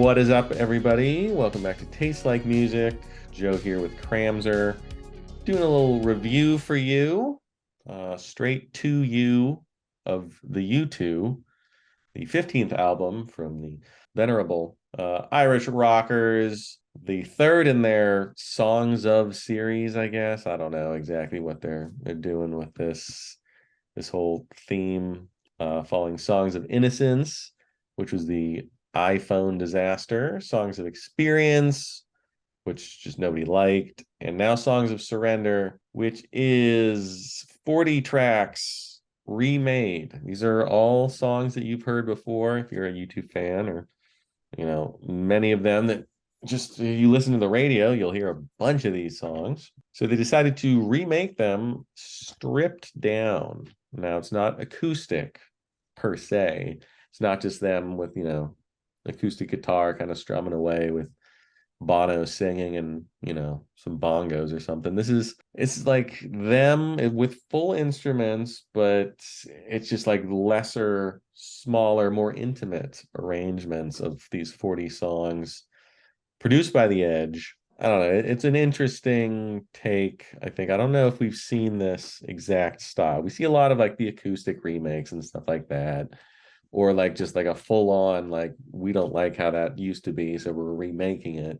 What is up, everybody? Welcome back to Taste Like Music. Joe here with Cramser, doing a little review for you, straight to you of the U2, the 15th album from the venerable Irish rockers, the third in their Songs of series, I guess. I don't know exactly what they're doing with this whole theme, following Songs of Innocence, which was the iPhone disaster, Songs of Experience, which just nobody liked, and now Songs of Surrender, which is 40 tracks remade. These are all songs that you've heard before if you're a YouTube fan, or many of them that just you listen to the radio, you'll hear a bunch of these songs. So they decided to remake them stripped down. Now it's not acoustic per se. It's not just them with, acoustic guitar kind of strumming away with Bono singing and, some bongos or something. It's like them with full instruments, but it's just like lesser, smaller, more intimate arrangements of these 40 songs produced by the Edge. I don't know. It's an interesting take, I think. I don't know if we've seen this exact style. We see a lot of like the acoustic remakes and stuff like that, or like just like a full on, like, we don't like how that used to be, so we're remaking it.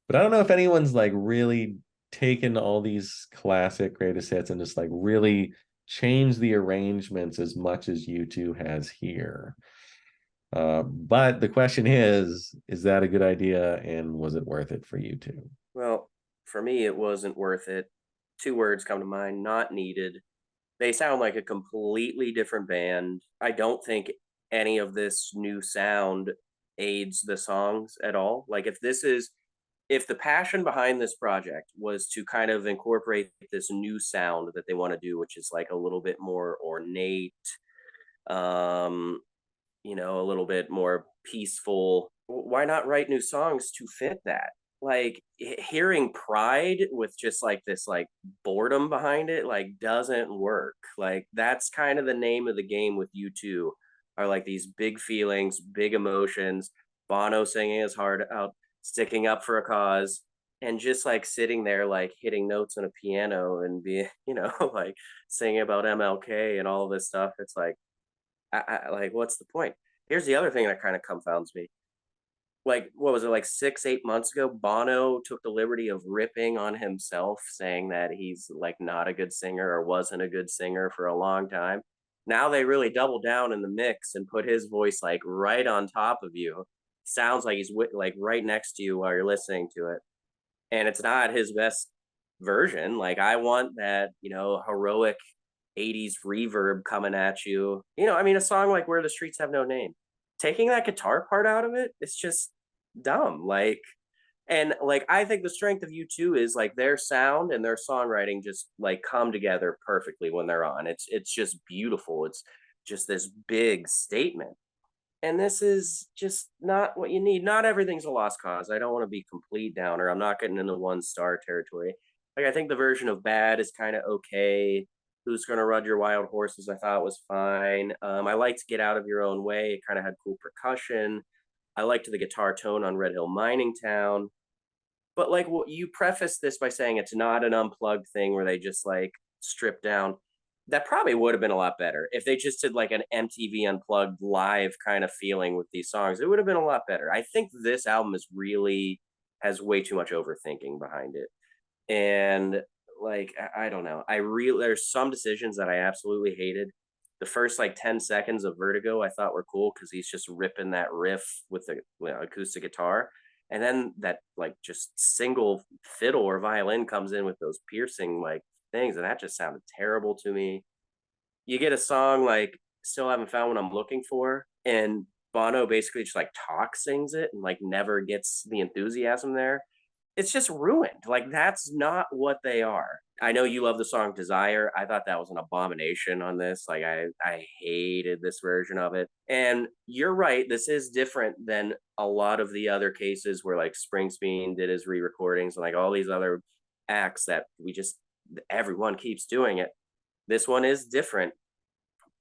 But I don't know if anyone's like really taken all these classic greatest hits and just like really changed the arrangements as much as U2 has here. But the question is that a good idea, and was it worth it for U2? Well, for me, it wasn't worth it. Two words come to mind: not needed. They sound like a completely different band. I don't think any of this new sound aids the songs at all. Like, if the passion behind this project was to kind of incorporate this new sound that they want to do, which is like a little bit more ornate, um, a little bit more peaceful, why not write new songs to fit that? Like, hearing Pride with just like this like boredom behind it like doesn't work. Like, that's kind of the name of the game with U2, are like these big feelings, big emotions, Bono singing his heart out, sticking up for a cause, and just like sitting there like hitting notes on a piano and be like singing about MLK and all this stuff. It's like, like, what's the point? Here's the other thing that kind of confounds me. Like, what was it, like 6, 8 months ago? Bono took the liberty of ripping on himself, saying that he's like not a good singer or wasn't a good singer for a long time. Now they really double down in the mix and put his voice like right on top of you. Sounds like he's like right next to you while you're listening to it, and it's not his best version. Like, I want that, heroic 80s reverb coming at you. I mean, a song like Where the Streets Have No Name, taking that guitar part out of it, it's just dumb. Like, and like, I think the strength of U2 is like their sound and their songwriting just like come together perfectly when they're on. It's just beautiful. It's just this big statement. And this is just not what you need. Not everything's a lost cause. I don't want to be complete downer. I'm not getting into 1 star territory. Like, I think the version of Bad is kind of okay. Who's Gonna Run Your Wild Horses, I thought was fine. I liked Get Out of Your Own Way. It kind of had cool percussion. I liked the guitar tone on Red Hill Mining Town. But like, what you preface this by saying it's not an unplugged thing where they just like strip down. That probably would have been a lot better if they just did like an MTV Unplugged live kind of feeling with these songs. It would have been a lot better. I think this album is really has way too much overthinking behind it. And like, I don't know. There's some decisions that I absolutely hated. The first like 10 seconds of Vertigo I thought were cool because he's just ripping that riff with the acoustic guitar. And then that like just single fiddle or violin comes in with those piercing like things, and that just sounded terrible to me. You get a song like Still Haven't Found What I'm Looking For, and Bono basically just like talk sings it and like never gets the enthusiasm there. It's just ruined. Like, that's not what they are. I know you love the song Desire. I thought that was an abomination on this. Like, I hated this version of it. And you're right, this is different than a lot of the other cases where like Springsteen did his re-recordings and like all these other acts that everyone keeps doing it. This one is different,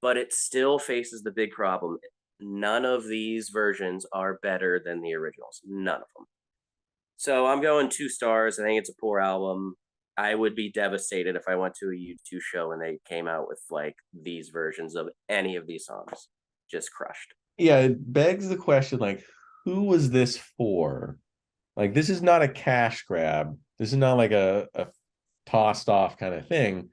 but it still faces the big problem. none of these versions are better than the originals. None of them. So I'm going 2 stars. I think it's a poor album. I would be devastated if I went to a U2 show and they came out with like these versions of any of these songs. Just crushed. Yeah, it begs the question, like, who was this for? Like, this is not a cash grab. This is not like a tossed off kind of thing,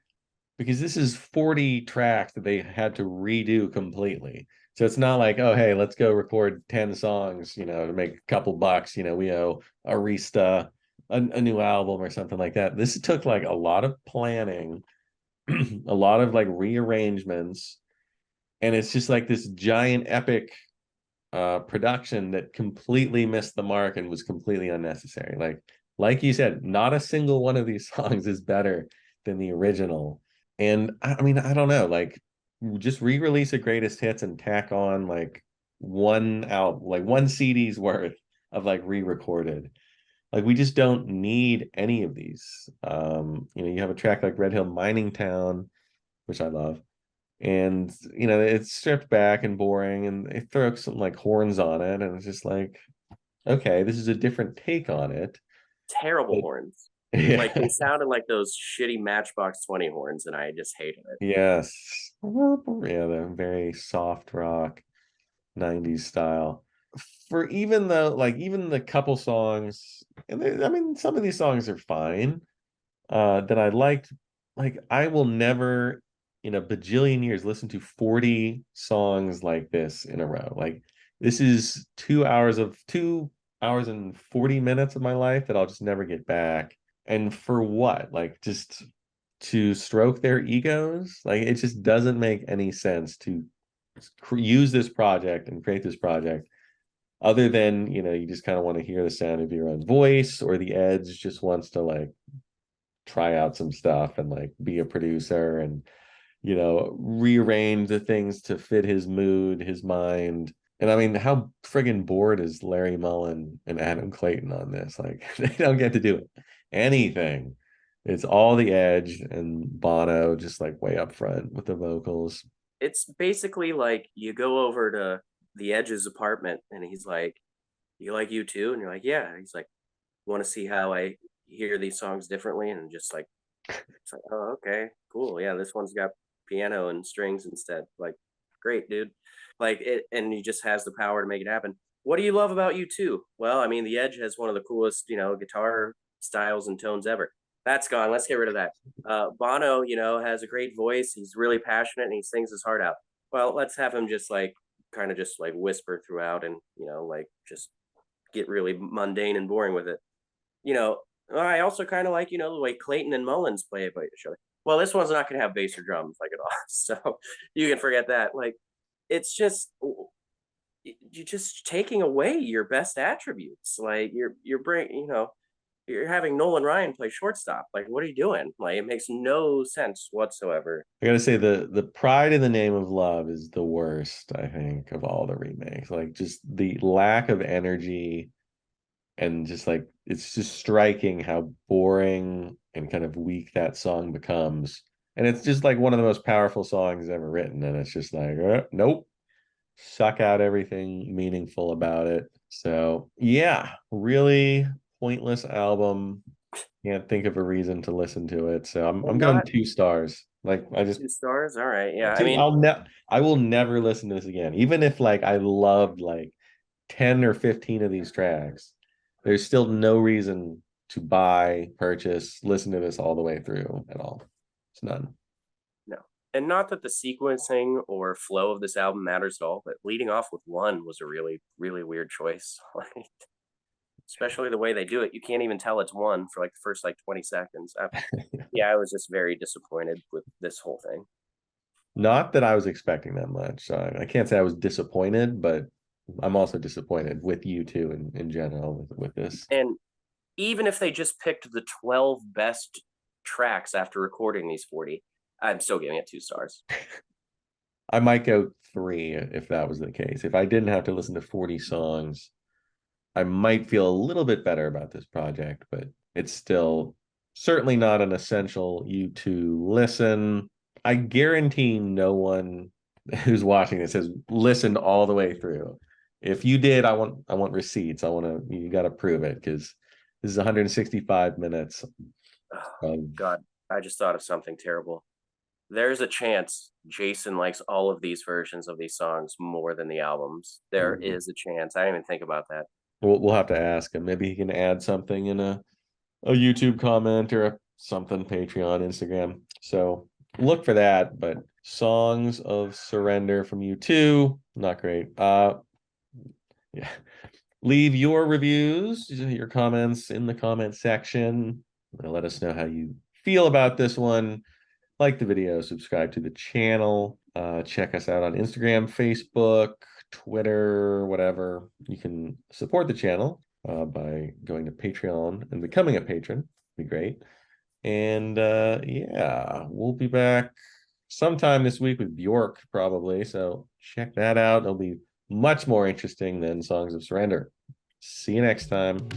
because this is 40 tracks that they had to redo completely. So it's not like, oh, hey, let's go record 10 songs, to make a couple bucks. We owe Arista a new album or something like that. This took like a lot of planning, a lot of like rearrangements, and it's just like this giant epic production that completely missed the mark and was completely unnecessary. Like you said, not a single one of these songs is better than the original. And I mean, I don't know, like, just re-release a greatest hits and tack on like one album, like one CD's worth of like re-recorded. Like, we just don't need any of these. You have a track like Red Hill Mining Town, which I love, and it's stripped back and boring, and they throw some like horns on it, and it's just like, okay, this is a different take on it. Terrible But horns. Like they yeah. sounded like those shitty Matchbox 20 horns, and I just hated it. Yes. Yeah, the very soft rock 90s style. For even though, like, even the couple songs, and I mean, some of these songs are fine, that I liked. Like, I will never in a bajillion years listen to 40 songs like this in a row. Like, this is 2 hours and 40 minutes of my life that I'll just never get back. And for what? Like, just to stroke their egos? Like, it just doesn't make any sense to use this project and create this project, other than, you just kind of want to hear the sound of your own voice, or the Edge just wants to like try out some stuff and like be a producer and rearrange the things to fit his mood, his mind. And I mean, how friggin' bored is Larry Mullen and Adam Clayton on this? Like, they don't get to do anything. It's all the Edge and Bono just like way up front with the vocals. It's basically like you go over to the Edge's apartment and he's like, "You like U2?" And you're like, "Yeah." And he's like, "Want to see how I hear these songs differently?" And just like, it's like, "Oh, okay, cool. Yeah, this one's got piano and strings instead." Like, great, dude. Like it, and he just has the power to make it happen. What do you love about U2? Well, I mean, the Edge has one of the coolest, guitar styles and tones ever. That's gone. Let's get rid of that. Bono, has a great voice. He's really passionate and he sings his heart out. Well, let's have him just like kind of just like whisper throughout and, like just get really mundane and boring with it. You know, I also kind of like, the way Clayton and Mullins play about each other. Well, this one's not going to have bass or drums like at all. So you can forget that. Like, it's just, you're just taking away your best attributes. Like you're bring, you're having Nolan Ryan play shortstop. Like, what are you doing? Like, it makes no sense whatsoever. I gotta say, the Pride in the Name of Love is the worst, I think, of all the remakes. Like, just the lack of energy, and just like, it's just striking how boring and kind of weak that song becomes. And it's just like one of the most powerful songs ever written, and it's just like, nope, suck out everything meaningful about it. So yeah, really pointless album. Can't think of a reason to listen to it. So I'm And going not 2 stars. Like, I just 2 stars. All right. Yeah. I two, mean, I will never listen to this again. Even if like I loved like 10 or 15 of these tracks, there's still no reason to buy, purchase, listen to this all the way through at all. It's none. no. And not that the sequencing or flow of this album matters at all, but leading off with one was a really, really weird choice. Like, especially the way they do it. You can't even tell it's one for like the first like 20 seconds. Yeah, I was just very disappointed with this whole thing. Not that I was expecting that much. I can't say I was disappointed, but I'm also disappointed with U2 in general with this. And even if they just picked the 12 best tracks after recording these 40, I'm still giving it 2 stars. I might go 3 if that was the case. If I didn't have to listen to 40 songs, I might feel a little bit better about this project, but it's still certainly not an essential U2 listen. I guarantee no one who's watching this has listened all the way through. If you did, I want receipts. You got to prove it because this is 165 minutes Oh, of God, I just thought of something terrible. There's a chance Jason likes all of these versions of these songs more than the albums. There is a chance. I didn't even think about that. we'll have to ask him. Maybe he can add something in a YouTube comment or something, Patreon, Instagram. So look for that. But Songs of Surrender from U2, not great. Yeah. Leave your reviews, your comments in the comment section. Let us know how you feel about this one. Like the video, subscribe to the channel. Check us out on Instagram, Facebook, Twitter, whatever. You can support the channel by going to Patreon and becoming a patron. Be great. And yeah, we'll be back sometime this week with Bjork, probably. So check that out. It'll be much more interesting than Songs of Surrender. See you next time.